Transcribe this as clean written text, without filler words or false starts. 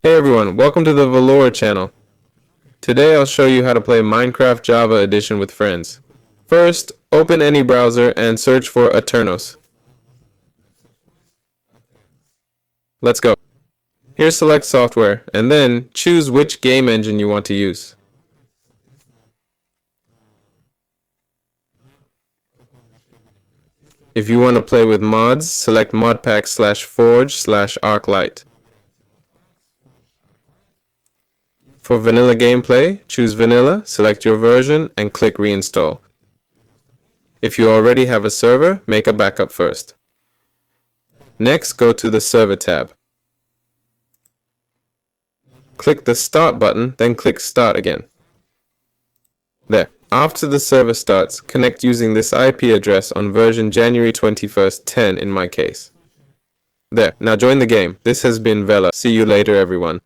Hey everyone, welcome to the Valor channel. Today I'll show you how to play Minecraft Java Edition with friends. First, open any browser and search for Aternos. Let's go. Here select software, and then choose which game engine you want to use. If you want to play with mods, select modpack/forge/arclight. For vanilla gameplay, choose vanilla, select your version, and click reinstall. If you already have a server, make a backup first. Next, go to the server tab. Click the start button, then click start again. There. After the server starts, connect using this IP address on version January 21st 10 in my case. There. Now join the game. This has been Vela. See you later everyone.